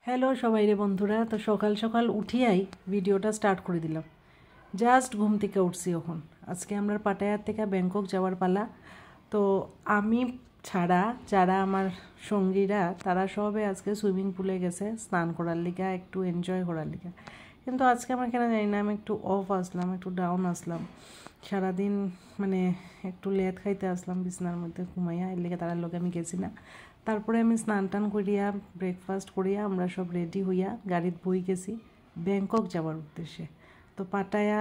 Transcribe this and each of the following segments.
Hello সবাই রে বন্ধুরা, তো সকাল সকাল উঠিয়াই ভিডিওটা স্টার্ট করে দিলাম। জাস্ট ঘুম থেকে উঠছি এখন। আজকে আমরা পাটায়ার থেকে ব্যাংকক যাওয়ার পালা। তো আমি ছাড়া যারা আমার সঙ্গীরা তারা সবে আজকে সুইমিং পুলে গেছে স্নান করার লিগা, একটু এনজয় করার লিগা। কিন্তু আজকে আমার কেন জানি না, আমি একটু অফ আসলাম, একটু ডাউন আসলাম। সারাদিন মানে একটু লেট খাইতে আসলাম বিছনার মধ্যে ঘুমাইয়া, এর লিগে তারার লোকে আমি গেছি না। তারপরে আমি স্নান টান করিয়া ব্রেকফাস্ট করিয়া আমরা সব রেডি হইয়া গাড়িতে বই গেছি ব্যাংকক যাওয়ার উদ্দেশ্যে। তো পাটায়া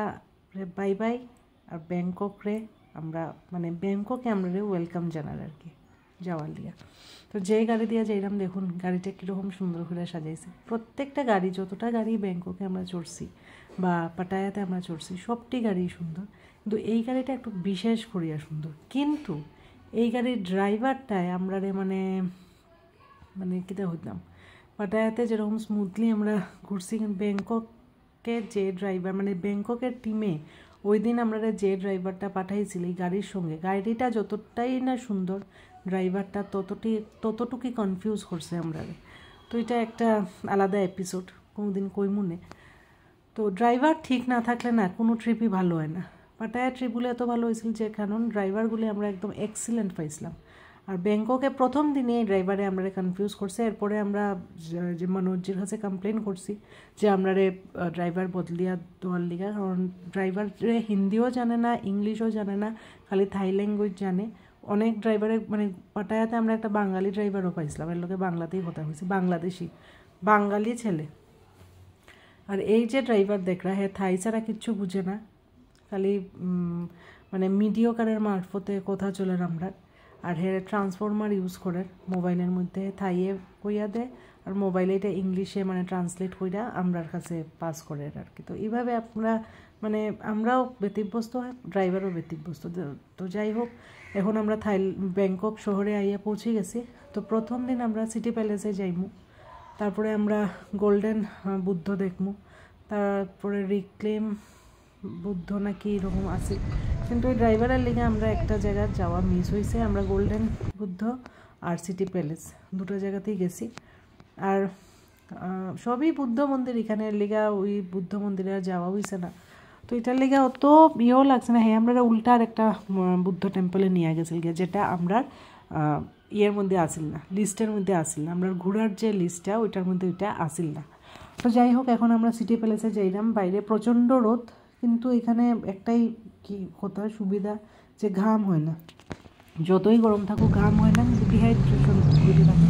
রে বাই বাই, আর ব্যাংকক রে আমরা মানে ব্যাংককে আমরা রে ওয়েলকাম জানার আর কি যাওয়ার লিয়া। তো যেই গাড়ি দিয়ে যাইলাম দেখুন গাড়িটা কীরকম সুন্দর করে সাজাইছে। প্রত্যেকটা গাড়ি, যতটা গাড়ি ব্যাংককে আমরা চড়ছি বা পাটায়াতে আমরা চড়ছি, সবটি গাড়ি সুন্দর, কিন্তু এই গাড়িটা একটু বিশেষ করিয়া সুন্দর। কিন্তু এই গাড়ির ড্রাইভারটায় আমরা রে মানে মানে কীটা হইতাম পাটায়াতে যেরকম স্মুথলি আমরা ঘুরছি, কিন্তু ব্যাংককের যে ড্রাইভার মানে ব্যাংককের টিমে ওই দিন আমরা যে ড্রাইভারটা পাঠাইছিল এই গাড়ির সঙ্গে, গাড়িটা যতটাই না সুন্দর, ড্রাইভারটা ততটুকুই কনফিউজ করছে আমরা। তো এটা একটা আলাদা এপিসোড, কোনোদিন কইমুনে। তো ড্রাইভার ঠিক না থাকলে না কোনো ট্রিপই ভালো হয় না। পাটায়া ট্রিপগুলো এত ভালো হয়েছিল যে কারণ ড্রাইভারগুলি আমরা একদম এক্সিলেন্ট পাইছিলাম। আর ব্যাংককে প্রথম দিনে এই ড্রাইভারে আমরা কনফিউজ করছে। এরপরে আমরা যে মনোজ্জির কাছে কমপ্লেন করছি যে আমরা ড্রাইভার বদলিয়া দেওয়ার লিগা, কারণ ড্রাইভারে হিন্দিও জানে না, ইংলিশও জানে না, খালি থাই ল্যাঙ্গুয়েজ জানে। অনেক ড্রাইভারে মানে পাটায়াতে আমরা একটা বাঙালি ড্রাইভারও পাইছিলাম, এর লোকে বাংলাতেই কথা হয়েছে, বাংলাদেশি বাঙালি ছেলে। আর এই যে ড্রাইভার দেখরা হ্যাঁ থাই ছাড়া কিচ্ছু বুঝে না, খালি মানে মিডিওকারের মারফতে কথা চলে আমরা। আর হ্যাঁ ট্রান্সফর্মার ইউজ করে মোবাইলের মধ্যে থাইয়ে কইয়া দেয়, আর মোবাইলে এটা ইংলিশে মানে ট্রান্সলেট কইরা আমরার কাছে পাস করে আর কি। তো এইভাবে আমরা মানে আমরাও ব্যতিব্যস্ত হয়, ড্রাইভারও ব্যতিব্যস্ত। তো যাই হোক, এখন আমরা ব্যাংকক শহরে আইয়া পৌঁছে গেছি। তো প্রথম দিন আমরা সিটি প্যালেসে যাইমু, তারপরে আমরা গোল্ডেন বুদ্ধ দেখমু, তারপরে রিক্লেম বুদ্ধ নাকি এরকম আছে। কিন্তু ওই ড্রাইভারের লিগে আমরা একটা জায়গায় যাওয়া মিস হয়েছে। আমরা গোল্ডেন বুদ্ধ আর সিটি প্যালেস দুটো জায়গাতেই গেছি। আর সবই বুদ্ধ মন্দির, এখানের লিগা ওই বুদ্ধ মন্দিরে আর যাওয়া হয়েছে না। তো এটার লিগা অত ইয়েও লাগছে না। হ্যাঁ আমরা উল্টা আর একটা বুদ্ধ টেম্পলে নিয়ে গেছিল গিয়ে, যেটা আমরা ইয়ের মধ্যে আসিল না, লিস্টের মধ্যে আসিল না, আমরা ঘোরার যে লিস্টটা ওইটার মধ্যে ওইটা আসিল না। তো যাই হোক, এখন আমরা সিটি প্যালেসে যাইলাম। বাইরে প্রচণ্ড রোদ, কিন্তু এখানে একটাই কি কথা সুবিধা যে ঘাম হয় না, যতই গরম থাকুক ঘাম হয় না, কিন্তু ডিহাইড্রেশন যদি থাকে,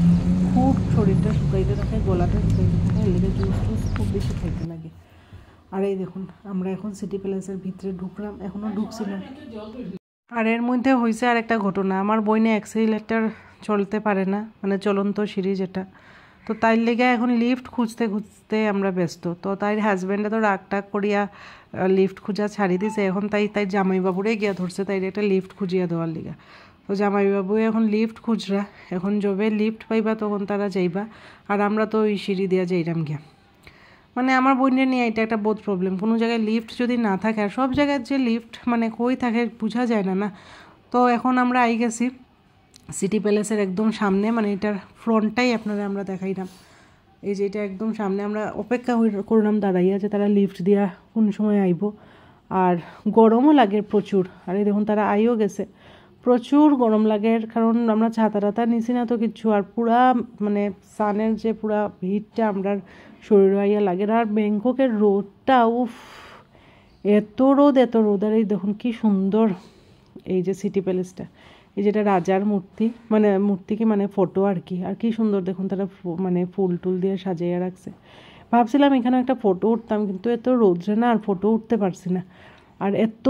খুব শরীরটা শুকাইতে থাকে, গলাটা শুকাইতে থাকে, এর লেগে জুস টুস খুব বেশি খাইতে লাগে। আর এই দেখুন আমরা এখন সিটি প্যালেসের ভিতরে ঢুকলাম, এখনও ঢুকছিলাম। আর এর মধ্যে হয়েছে আর একটা ঘটনা, আমার বইনে অ্যাক্সিলেটার চলতে পারে না, মানে চলন্ত সিঁড়ি যেটা। তো তাই লেগে এখন লিফট খুঁজতে খুঁজতে আমরা ব্যস্ত। তো তাই হাজব্যান্ডে তো রাগ টাগ করিয়া লিফট খুঁজা ছাড়ি দিছে। এখন তাই জামাইবাবুরে গিয়া ধরছে তাই একটা লিফট খুঁজিয়া দেওয়ার লিগা। তো জামাইবাবু এখন লিফট খুঁজরা, এখন যবে লিফট পাইবা তখন তারা যাইবা, আর আমরা তো ওই সিঁড়ি দিয়া যাইলাম গিয়া। মানে আমার বোনের নিয়ে এটা একটা বহুত প্রবলেম, কোনো জায়গায় লিফট যদি না থাকে, আর সব জায়গায় যে লিফট মানে কই থাকে বোঝা যায় না না। তো এখন আমরা আই গেছি সিটি প্যালেসের একদম সামনে, মানে এটার ফ্রন্টটাই আপনারা আমরা দেখাইলাম। এই যে এটা একদম সামনে, আমরা অপেক্ষা করলাম দাঁড়াইয়া যে তারা লিফট দিয়া কোন সময় আইব। আর গরমও লাগে প্রচুর, আর এই দেখুন তারা আইও গেছে। প্রচুর গরম লাগে, কারণ আমরা ছাতা টাতা নিছি না তো কিচ্ছু, আর পুরা মানে সানের যে পুরা হিটটা আমরা শরীর আইয়া লাগে। আর ব্যাংককের রোদটা উফ, এত রোদ আর এই দেখুন কি সুন্দর এই যে সিটি প্যালেসটা, এই যেটা রাজার মূর্তি, মানে মূর্তি কি মানে ফটো আর কি। আর কি সুন্দর দেখুন তারা মানে ফুল টুল দিয়ে সাজাইয়া রাখছে। ভাবছিলাম এখানে একটা ফটো উঠতাম, কিন্তু এত রৌদ্রে না আর ফটো উঠতে পারছি না। আর এত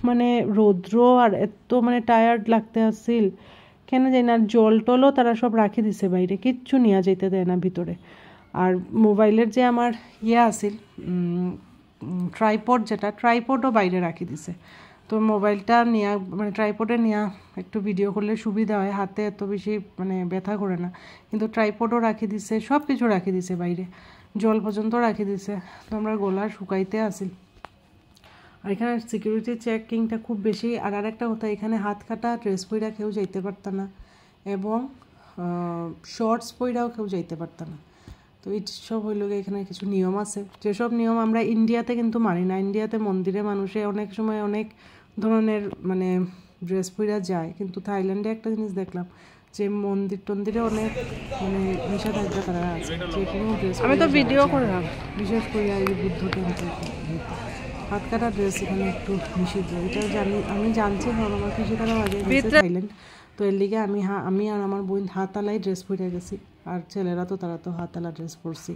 মানে রৌদ্র, আর এত মানে টায়ার্ড লাগতে আসছিল কেন জানি না। আর জল টলও তারা সব রাখি দিছে বাইরে, কিচ্ছু নিয়ে যাইতে দেয় না ভিতরে। আর মোবাইলের যে আমার আসিল ট্রাইপড, যেটা ট্রাইপডও বাইরে রাখি দিছে। তো মোবাইলটা নিয়ে মানে ট্রাইপডে নিয়ে একটু ভিডিও করলে সুবিধা হয়, হাতে এত বেশি মানে ব্যথা করে না। কিন্তু ট্রাইপডও রাখি দিছে, সব কিছু রাখি দিছে বাইরে, জল পর্যন্ত রাখি দিছে। তো আমরা গলা শুকাইতে আসিল। আর এখানে সিকিউরিটি চেকিংটা খুব বেশি। আর আরেকটা কথা, এখানে হাত কাটা ড্রেস পইরা কেউ যাইতে পারত না, এবং শর্টস পইরাও কেউ যাইতে পারত না। তো তো এইসব হইল এখানে কিছু নিয়ম আছে, যেসব নিয়ম আমরা ইন্ডিয়াতে কিন্তু মানি না। ইন্ডিয়াতে মন্দিরে মানুষে অনেক সময় অনেক ধরনের মানে ড্রেস পরা যায়, কিন্তু থাইল্যান্ডে একটা জিনিস দেখলাম যে মন্দির টন্দিরে অনেক মানে নিষেধাজ্ঞা তারা আছে, যে কোনো ড্রেস আমি তো ভিডিও করলাম, বিশেষ করে এই বুদ্ধ টেম্পল হাত কাটা ড্রেস এখানে একটু নিষিদ্ধ। এটা আমি জানছি, কারণ আমার কিছু তারা আগে থাইল্যান্ড, তো এর লিগে আমি আর আমার বোন হাতালাই ড্রেস পরে গেছি, আর ছেলেরা তো তারা তো হাতালা ড্রেস পরছি।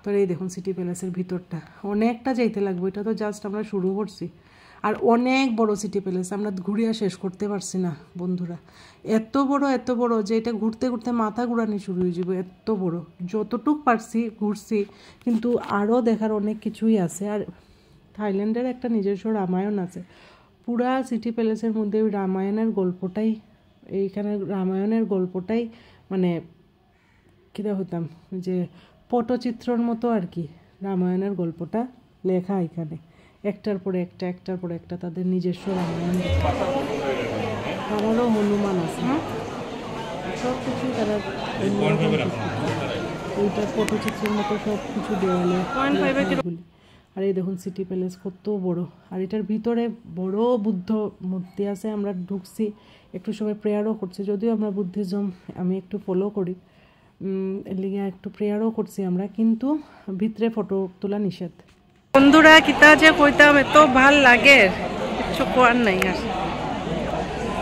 তো এই দেখুন সিটি প্যালেসের ভিতরটা অনেকটা যাইতে লাগবে, এটা তো জাস্ট আমরা শুরু করছি। আর অনেক বড় সিটি প্যালেস, আমরা ঘুরিয়া শেষ করতে পারছি না বন্ধুরা, এত বড় যে এটা ঘুরতে ঘুরতে মাথা ঘুরানি শুরু হয়ে যাবে, এত বড়। যতটুক পারছি ঘুরছি, কিন্তু আরও দেখার অনেক কিছুই আছে। আর থাইল্যান্ডের একটা নিজস্ব রামায়ণ আছে, পুরা সিটি প্যালেসের মধ্যে ওই রামায়ণের গল্পটাই, এইখানে রামায়ণের গল্পটাই মানে কীটা হতাম যে পটচিত্রর মতো আর কি, রামায়ণের গল্পটা লেখা এখানে একটার পরে একটা তাদের নিজস্ব রামায়ণ। তারারও হনুমান আছে, সব কিছুই তারা এইটা পটচিত্রের মতো সব কিছু দেওয়ালে। আর এই দেখুন সিটি প্যালেস কত বড়, আর এটার ভিতরে বড় বুদ্ধ মূর্তি আছে। আমরা ঢুকছি, একটু সময় প্রেয়ারও করছি, যদিও আমরা বুদ্ধিজম আমি একটু ফলো করি, এর লিগে একটু প্রেয়ারও করছি আমরা, কিন্তু ভিতরে ফটো তোলা নিষেধ। বন্ধুরা কিতা যে কইতাম, এত ভাল লাগে কিছু কোয়ার নাই। আর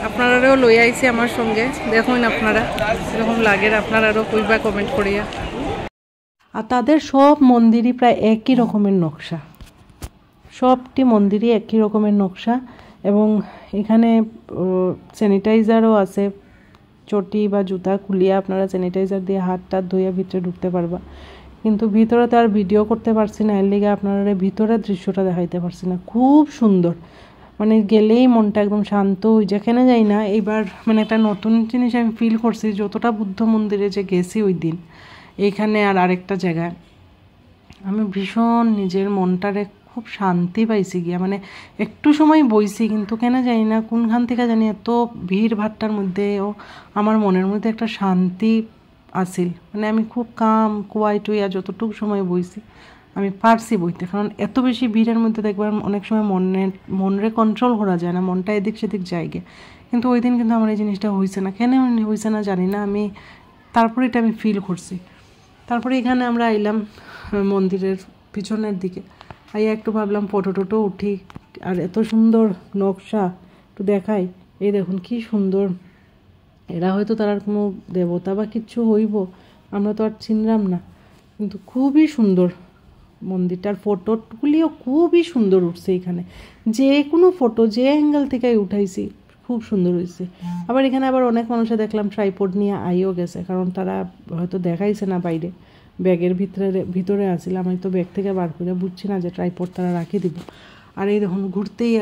আপনারাও লই আইছি আমার সঙ্গে, দেখুন আপনারা এরকম লাগে, আপনারাও কইবা কমেন্ট করিয়া। আর তাদের সব মন্দিরই প্রায় একই রকমের নকশা, সবটি মন্দিরই একই রকমের নকশা। এবং এখানে স্যানিটাইজারও আছে, চটি বা জুতা খুলিয়া আপনারা স্যানিটাইজার দিয়ে হাতটা ধুইয়া ভিতরে ঢুকতে পারবা। কিন্তু ভিতরে তো আর ভিডিও করতে পারছি না, এর লিগে আপনারা ভিতরের দৃশ্যটা দেখাইতে পারছি না। খুব সুন্দর, মানে গেলেই মনটা একদম শান্ত। যেখানে যাই না এইবার মানে একটা নতুন জিনিস আমি ফিল করছি, যতটা বুদ্ধ মন্দিরে যে গেছি ওই দিন, এইখানে আর আরেকটা জায়গায় আমি ভীষণ নিজের মনটারে খুব শান্তি পাইছি গিয়া। মানে একটু সময় বইছি, কিন্তু কেন জানি না কোনখান থেকে জানি এত ভিড় ভাট্টার মধ্যেও আমার মনের মধ্যে একটা শান্তি আসিল। মানে আমি খুব কাম কোয়াইট হইয়া যতটুকু সময় বইছি আমি পারছি বইতে, কারণ এত বেশি ভিড়ের মধ্যে দেখবার অনেক সময় মনরে কন্ট্রোল করা যায় না, মনটা এদিক সেদিক জায়গে। কিন্তু ওই দিন কিন্তু আমার এই জিনিসটা হয়েছে না, কেন হয়েছে না জানি না, আমি তারপরে এটা আমি ফিল করছি। তারপরে এখানে আমরা আইলাম মন্দিরের পিছনের দিকে, আইয়া একটু ভাবলাম ফটো টটো উঠি, আর এত সুন্দর নকশা একটু দেখাই। এই দেখুন কি সুন্দর, এরা হয়তো তার কোনো দেবতা বা কিচ্ছু হইব, আমরা তো আর চিনলাম না, কিন্তু খুবই সুন্দর মন্দিরটার। ফটোগুলিও খুবই সুন্দর উঠছে এখানে, যে কোনো ফটো যে অ্যাঙ্গেল থেকে উঠাইছি খুব সুন্দর হয়েছে। আবার এখানে আবার অনেক মানুষে দেখলাম ট্রাইপড নিয়ে আইও গেছে, কারণ তারা হয়তো দেখাইছে না বাইরে, ব্যাগের ভিতরে আসছিল, আমি তো ব্যাগ থেকে বার করে বুঝছি না যে ট্রাইপড তারা রাখি দিব। আর এই দেখুন ঘুরতেই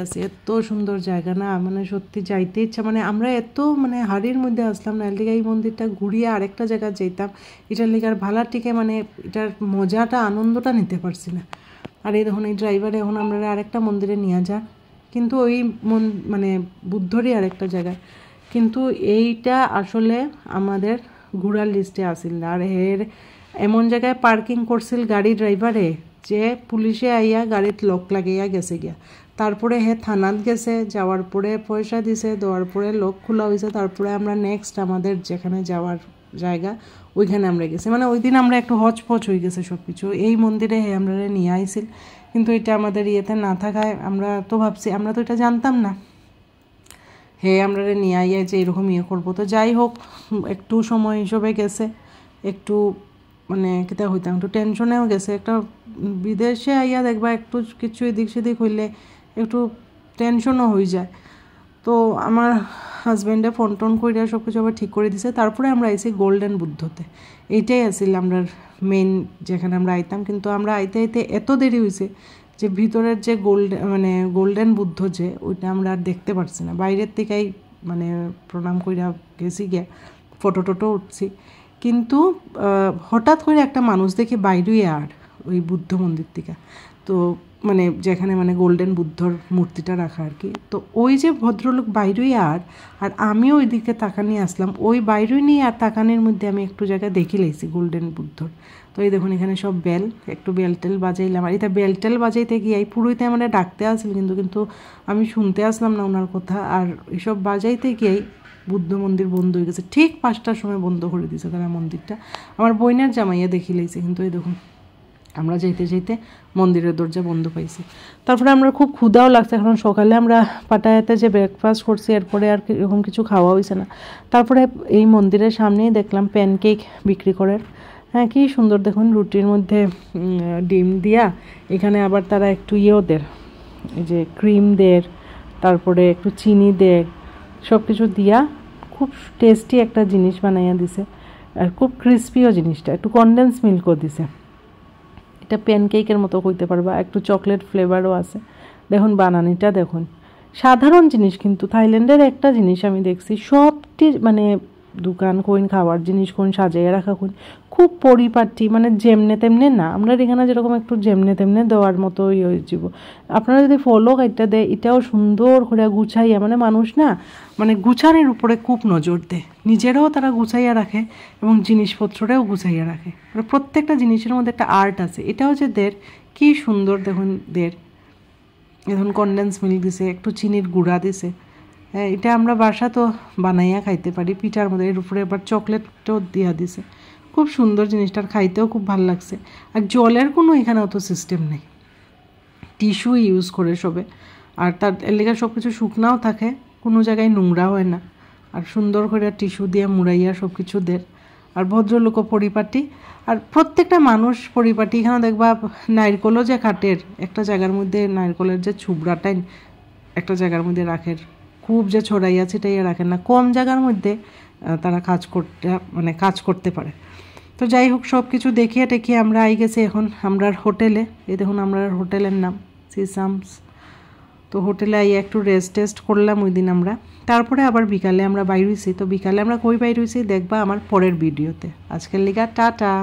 আছি, এত সুন্দর জায়গা না, মানে সত্যি যাইতে ইচ্ছা। মানে আমরা এত মানে হাড়ির মধ্যে আসলাম না, এর লিগে এই মন্দিরটা ঘুরিয়ে আরেকটা জায়গায় যেতাম, এটার লিগে আর ভাড়ার টিকে মানে এটার মজাটা আনন্দটা নিতে পারছি না। আর এই দেখুন এই ড্রাইভারে এখন আমরা আরেকটা মন্দিরে নিয়ে যাক, কিন্তু ওই মানে বুদ্ধরই আরেকটা জায়গায়, কিন্তু এইটা আসলে আমাদের ঘোরার লিস্টে আসিল না। আর এর এমন জায়গায় পার্কিং করছিল গাড়ি ড্রাইভারে যে পুলিশে আইয়া গাড়িত লক লাগাইয়া গেছে গিয়া। তারপরে হে থানাত গেছে, যাওয়ার পরে পয়সা দিছে, দেওয়ার পরে লক খোলা হয়েছে। তারপরে আমরা নেক্সট আমাদের যেখানে যাওয়ার জায়গা ওইখানে আমরা গেছি। মানে ওই দিন আমরা একটু হচপচ হয়ে গেছে সব কিছু। এই মন্দিরে হে আমরা নিয়ে আইছিল, কিন্তু এটা আমাদের ইয়েতে না থাকায় আমরা তো ভাবছি, আমরা তো এটা জানতাম না, হে আমরা নিয়ে আইয়া যে এরকম ইয়ে করবো। তো যাই হোক, একটু সময় হিসেবে গেছে, একটু মানে কিতা হইতাম একটু টেনশনেও গেছে। একটা বিদেশে আইয়া দেখবা একটু কিছু এদিক সেদিক হইলে একটু টেনশনও হয়ে যায়। তো আমার হাজব্যান্ডে ফোন টোন করিয়া সব কিছু আবার ঠিক করে দিছে। তারপরে আমরা আইছি গোল্ডেন বুদ্ধতে, এইটাই আসছিল আমরা মেইন যেখানে আমরা আইতাম। কিন্তু আমরা আইতে আইতে এত দেরি হয়েছে যে ভিতরের যে গোল্ডেন বুদ্ধ যে ওইটা আমরা আর দেখতে পারছি না। বাইরের থেকেই মানে প্রণাম কইরা গেছি গিয়া, ফটো টটো উঠছি। কিন্তু হঠাৎ করে একটা মানুষ দেখি বাইরে আর ওই বুদ্ধ মন্দির থেকে। তো মানে যেখানে মানে গোল্ডেন বুদ্ধর মূর্তিটা রাখা আর কি। তো ওই যে ভদ্রলোক বাইরেই আর আমিও ওই দিকে তাকানি আসলাম, ওই বাইরেই নিয়ে আর তাকানির মধ্যে আমি একটু জায়গায় দেখি লাইছি গোল্ডেন বুদ্ধর। তো এই দেখুন এখানে সব বেল, একটু বেলটেল বাজাইলাম। আর এটা বেলটেল বাজাইতে গিয়ে এই পুরোইতে মানে ডাকতে আসছিল, কিন্তু আমি শুনতে আসলাম না ওনার কথা। আর এইসব বাজাইতে গিয়েই বুদ্ধ মন্দির বন্ধ হয়ে গেছে, ঠিক 5টার সময় বন্ধ করে দিয়েছে তারা মন্দিরটা। আমার বইনার জামাইয়া দেখি লাইছে, কিন্তু এই দেখুন আমরা যাইতে যাইতে মন্দিরের দরজা বন্ধ পাইছি। তারপরে আমরা খুব ক্ষুধাও লাগছে, কারণ সকালে আমরা পাটায়াতে যে ব্রেকফাস্ট করছি এরপরে আর এরকম কিছু খাওয়া হয়েছে না। তারপরে এই মন্দিরের সামনেই দেখলাম প্যানকেক বিক্রি করে। হ্যাঁ, কি সুন্দর দেখুন, রুটির মধ্যে ডিম দিয়া, এখানে আবার তারা একটু দের, এই যে ক্রিম দের, তারপরে একটু চিনি দের, সব কিছু দিয়া খুব টেস্টি একটা জিনিস বানাইয়া দিছে। আর খুব ক্রিস্পিও জিনিসটা, একটু কনডেন্স মিল্কও দিছে। এটা প্যানকেকের মতো হইতে পারবা, একটু চকলেট ফ্লেভারও আছে। দেখুন বানানিটা দেখুন, সাধারণ জিনিস, কিন্তু থাইল্যান্ডের একটা জিনিস আমি দেখছি, সবটি মানে দোকান কোন খাওয়ার জিনিস কোন সাজাইয়া রাখা কোন খুব পরিপাটি, মানে যেমনে তেমনে না। আমরা এখানে যেরকম একটু যেমনে তেমনে দেওয়ার মতো হয়ে যাব। আপনারা যদি ফলো এটা দেয়, এটাও সুন্দর করে গুছাইয়া, মানে মানুষ না মানে গুছানোর উপরে খুব নজর দেয়, নিজেরাও তারা গুছাইয়া রাখে এবং জিনিসপত্রটাও গুছাইয়া রাখে। মানে প্রত্যেকটা জিনিসের মধ্যে একটা আর্ট আছে। এটাও যে দের কি সুন্দর দেখুন, এখন কনডেন্স মিল্ক দিছে, একটু চিনির গুঁড়া দিছে। হ্যাঁ, এটা আমরা বাসা তো বানাইয়া খাইতে পারি পিঠার মধ্যে, এর উপরে আবার চকলেটও দিয়া দিছে। খুব সুন্দর জিনিসটার, খাইতেও খুব ভালো লাগছে। আর জলের কোনো এখানে অত সিস্টেম নেই, টিস্যু ইউজ করে সবে। আর তার এলাকা সব কিছু শুকনাও থাকে, কোনো জায়গায় নোংরা হয় না। আর সুন্দর করে টিস্যু দিয়ে মুড়াইয়া সব কিছু দের। আর ভদ্রলোকও পরিপাটি, আর প্রত্যেকটা মানুষ পরিপাটি। এখানে দেখবা নারকলও যে কাটের একটা জায়গার মধ্যে, নারকলের যে ছুবড়াটাই একটা জায়গার মধ্যে রাখের, খুব যে ছড়াইয়া ছিটাইয়া রাখেন না, কম জায়গার মধ্যে তারা কাজ করতে পারে। তো যাই হোক, সব কিছু দেখিয়ে টেকিয়ে আমরা আই গেছি এখন আমরার হোটেলে। এই দেখুন আমরার হোটেলের নাম সিসামস। তো হোটেলে আই একটু টেস্ট করলাম ওই দিন আমরা। তারপরে আবার বিকালে আমরা বাইর হইছি। তো বিকালে আমরা কই বাইর হইছি দেখবা আমার পরের ভিডিওতে। আজকের লিগা টাটা।